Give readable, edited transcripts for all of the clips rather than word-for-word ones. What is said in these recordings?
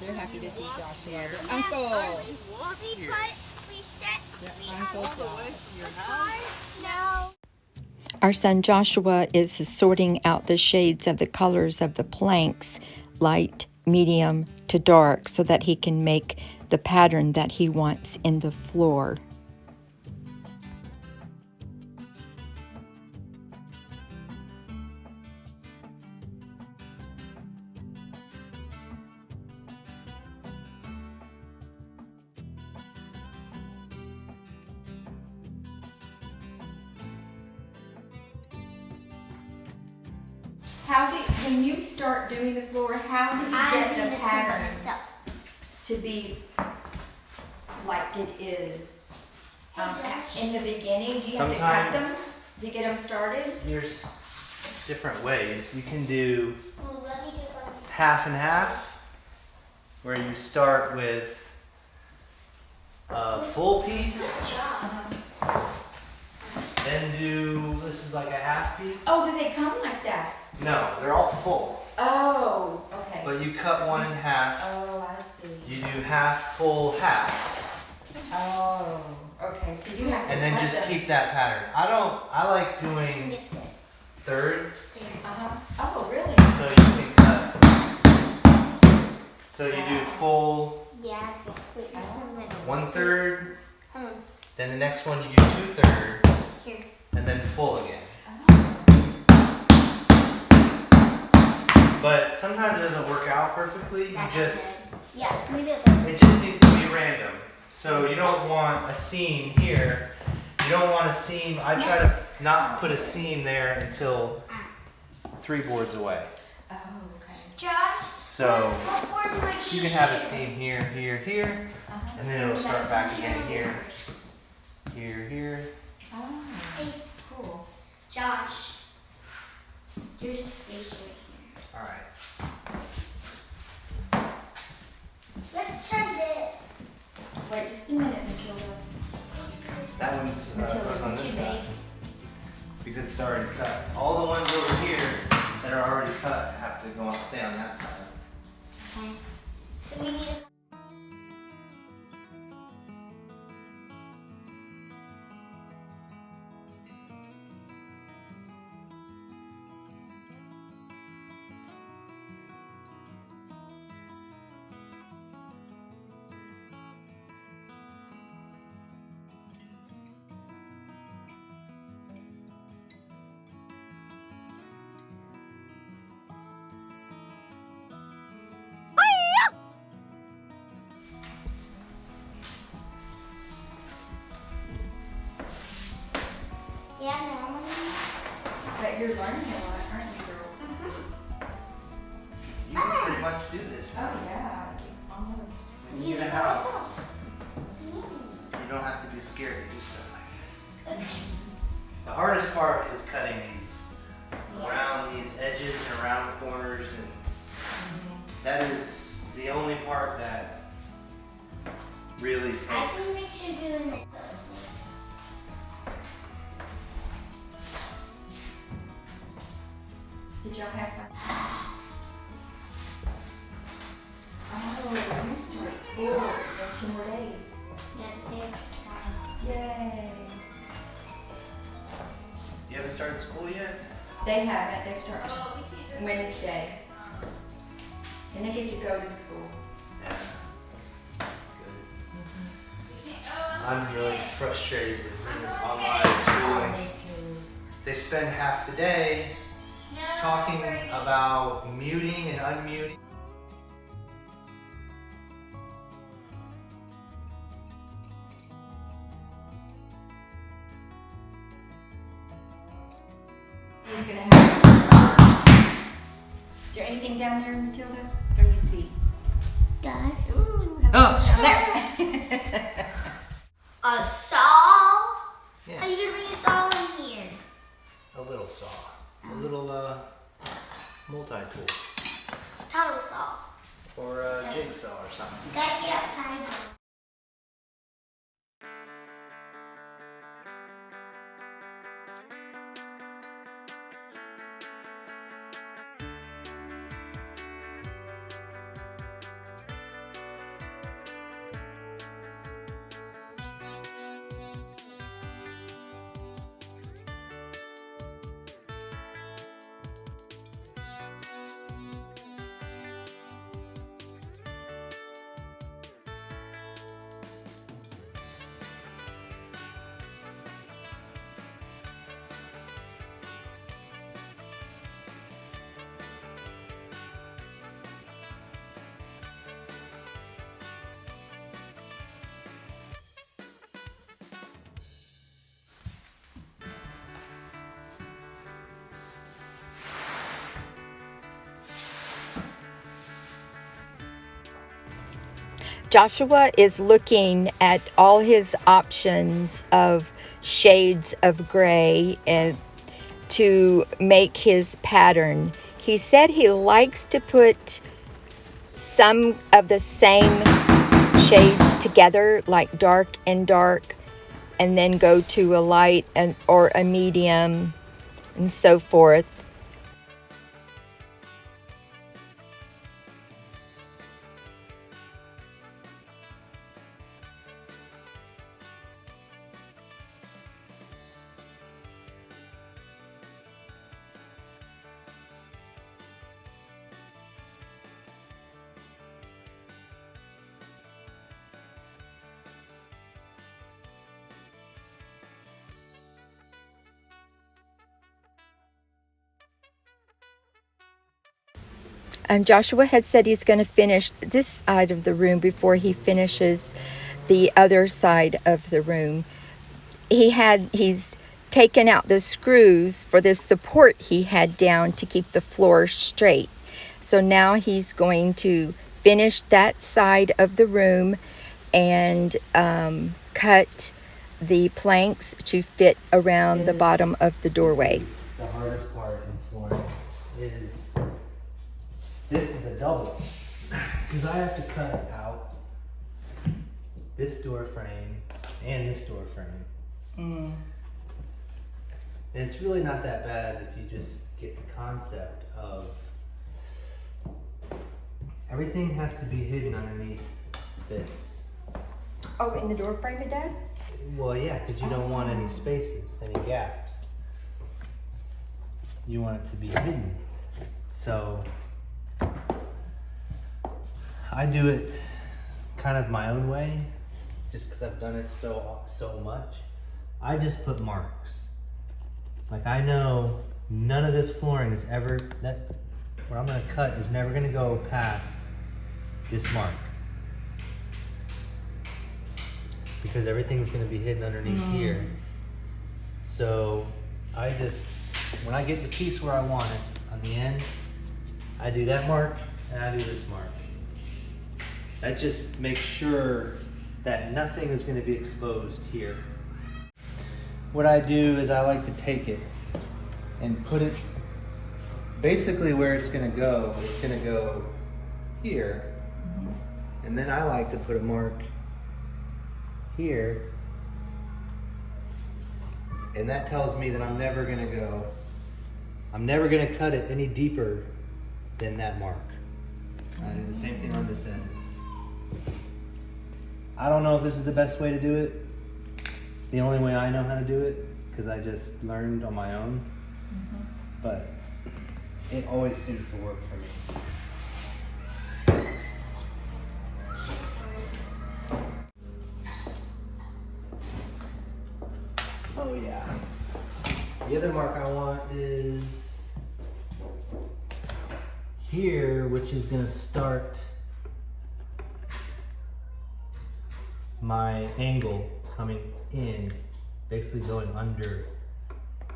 they're happy to see Joshua. Their uncle. Their Uncle Josh. No. Our son Joshua is sorting out the shades of the colors of the planks, light, medium to dark, so that he can make the pattern that he wants in the floor. When you start doing the floor, how do you get the pattern to be like it is? In the beginning, do you have to cut them to get them started? There's different ways. You can do half and half, where you start with a full piece, then do, this is like a half piece. Oh, do they come like that? No, they're all full. Oh, okay. But you cut one in half. Oh, I see. You do half, full, half. Oh, okay. So you have to and then cut just them. keep that pattern. I like doing thirds. Oh, really? So you can cut. So you do full, Yeah, 1/3. Then the next one you do 2/3. Here. And then full again. But sometimes it doesn't work out perfectly. You just, it just needs to be random. So you don't want a seam here. You don't want a seam. I try to not put a seam there until 3 boards away. Oh, okay. Josh. So you can have a seam here, here, here, and then it'll start back again here, here, here. Oh, Hey, cool. Josh. There's a space right here. All right. Let's try this. Wait just a minute, Matilda. That one's Matilda, goes on what this you side made? because it's already cut. All the ones over here that are already cut have to go on, stay on that side. Okay. So we need a But you're learning a lot, aren't you, girls? You can pretty much do this. Oh, yeah. Almost. When you get a house, you don't have to be scared to do stuff like this. The hardest part is cutting around these edges and around corners, and that is the only part that really I think we takes. should do it. Did y'all have fun? Oh, you start school in 2 more days. Yay. You haven't started school yet? They haven't. They start Wednesday. And they get to go to school. Yeah. Good. I'm really frustrated with this online schooling. Me too. They spend half the day talking about muting and unmuting. He's gonna have. Is there anything down there, Matilda? Let me see. Dust. Ooh, Oh. there. A saw? Yeah. How you gonna bring a saw in here? A little saw. A little multi-tool. Tuttle saw. Or a jigsaw or something. Gotta get outside. Joshua is looking at all his options of shades of gray and to make his pattern. He said he likes to put some of the same shades together, like dark and dark, and then go to a light and or a medium and so forth. Joshua had said he's going to finish this side of the room before he finishes the other side of the room. He's taken out the screws for the support he had down to keep the floor straight. So now he's going to finish that side of the room and cut the planks to fit around the bottom of the doorway. The hardest part in flooring is this is a double, because I have to cut out this door frame and this door frame. And it's really not that bad if you just get the concept of everything has to be hidden underneath this. Oh, in the door frame it does? Well, yeah, because you don't want any spaces, any gaps. You want it to be hidden. So I do it kind of my own way, just because I've done it so much. I just put marks. Like, I know none of this flooring is ever, what I'm gonna cut is never gonna go past this mark, because everything's gonna be hidden underneath here. So I just, when I get the piece where I want it on the end, I do that mark and I do this mark. That just makes sure that nothing is going to be exposed here. What I do is I like to take it and put it basically where it's going to go. It's going to go here. And then I like to put a mark here. And that tells me that I'm never going to cut it any deeper than that mark. I do the same thing on this end. I don't know if this is the best way to do it. It's the only way I know how to do it, because I just learned on my own. But it always seems to work for me. Oh yeah. The other mark I want is here, which is going to start my angle coming in, basically going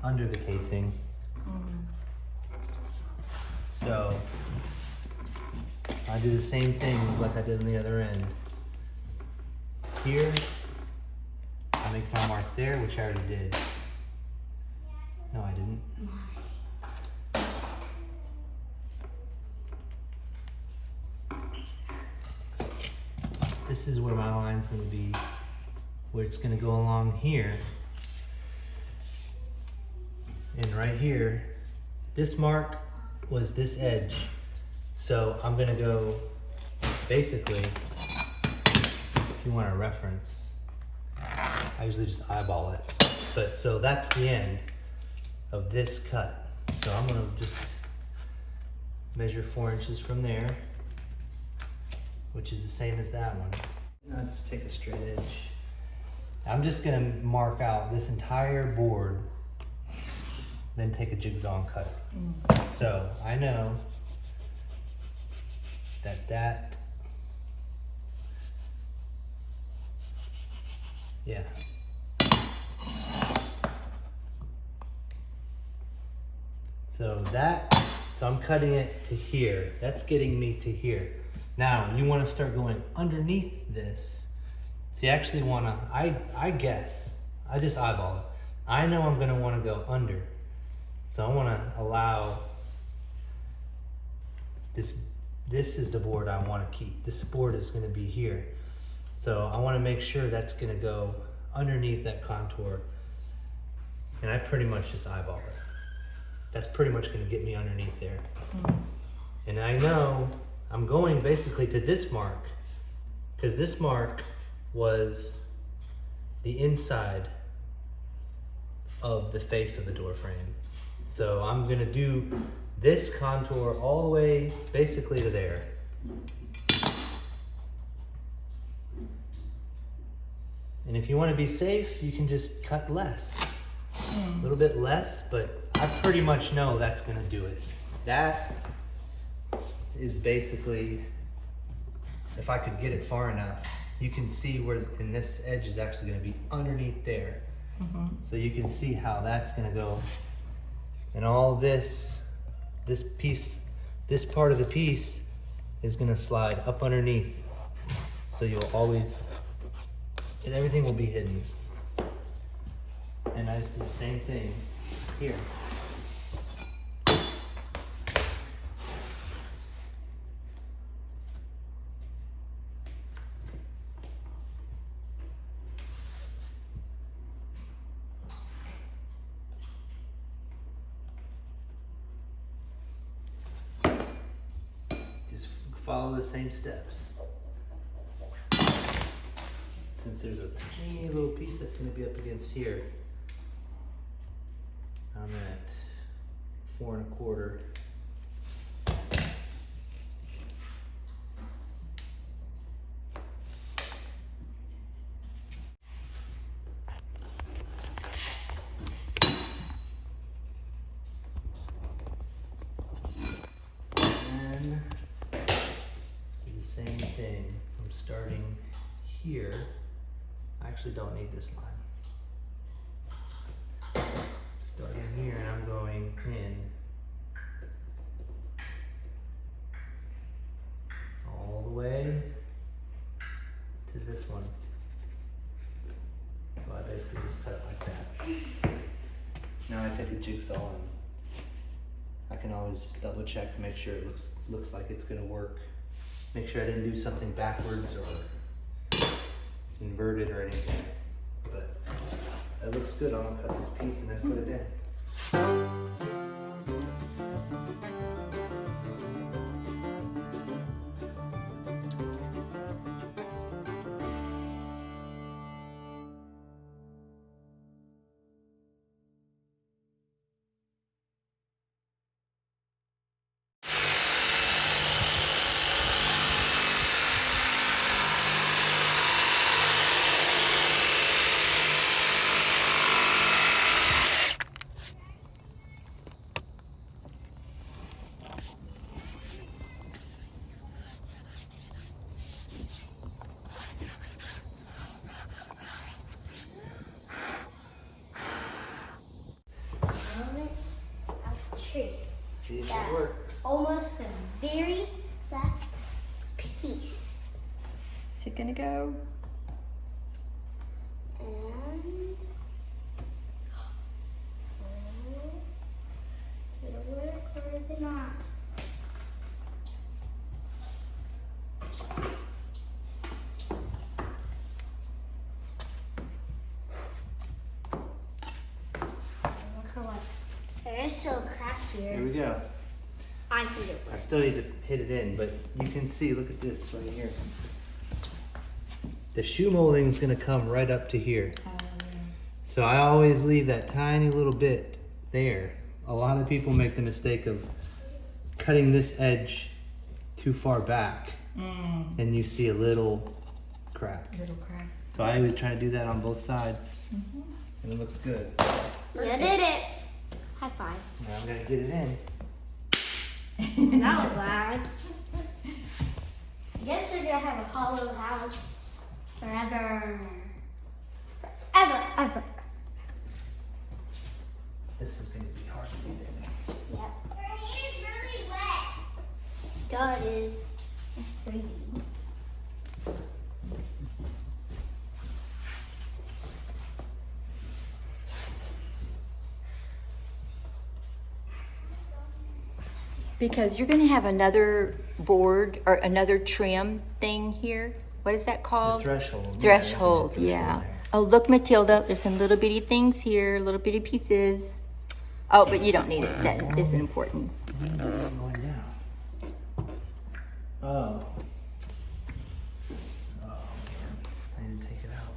under the casing. So I do the same thing like I did on the other end. Here, I make my mark there, which I already did. No, I didn't. This is where my line's going to be, where it's going to go along here. And right here, this mark was this edge. So I'm going to go, basically, if you want a reference, I usually just eyeball it. But so that's the end of this cut. So I'm going to just measure 4 inches from there, which is the same as that one. Now let's take a straight edge. I'm just gonna mark out this entire board, then take a jigsaw and cut it. So I know that, yeah. So I'm cutting it to here. That's getting me to here. Now you want to start going underneath this. So you actually want to, I guess, I just eyeball it. I know I'm going to want to go under. So I want to allow this is the board I want to keep. This board is going to be here. So I want to make sure that's going to go underneath that contour. And I pretty much just eyeball it. That's pretty much going to get me underneath there. And I know I'm going basically to this mark, because this mark was the inside of the face of the door frame. So I'm going to do this contour all the way basically to there. And if you want to be safe, you can just cut less. A little bit less, but I pretty much know that's going to do it. That is basically, if I could get it far enough, you can see where, and this edge is actually going to be underneath there. So you can see how that's going to go. And all this piece, this part of the piece is going to slide up underneath. So you'll always, and everything will be hidden. And I just do the same thing here. Just follow the same steps. Since there's a tiny little piece that's going to be up against here, I'm at 4 1/4. And do the same thing. I'm starting here. I actually don't need this line. Starting here, and I'm going in all the way to this one. So I basically just cut it like that. Now I take a jigsaw and I can always just double check to make sure it looks like it's gonna work. Make sure I didn't do something backwards or inverted or anything. But that looks good. I'm gonna cut this piece and then put it in. See if it works. Almost the very last piece. Is it gonna go? And is it work or is it not? There is still a crack here. Here we go. I think it I works. still need to hit it in, but you can see, look at this right here. The shoe molding is gonna come right up to here. So I always leave that tiny little bit there. A lot of people make the mistake of cutting this edge too far back and you see a little crack. Little crack. So I always try to do that on both sides and it looks good. You did it. High five. Now I'm gonna get it in. That was loud. I guess they're gonna have a hollow house forever. Ever. This is gonna be hard to get in. Yep. Her hair's really wet. God is. It's pretty. Because you're gonna have another board or another trim thing here. What is that called? Threshold. Threshold, yeah. Oh, look, Matilda, there's some little bitty things here, little bitty pieces. Oh, but you don't need it. That isn't important. Going down. Oh. Oh, man. I didn't take it out.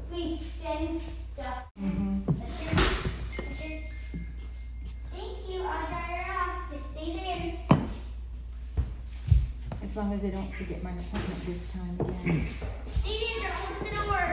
Please stand up. Thank you. I'll dry her off. Just stay there. As long as I don't forget my appointment this time again. Stay there. Don't open the door.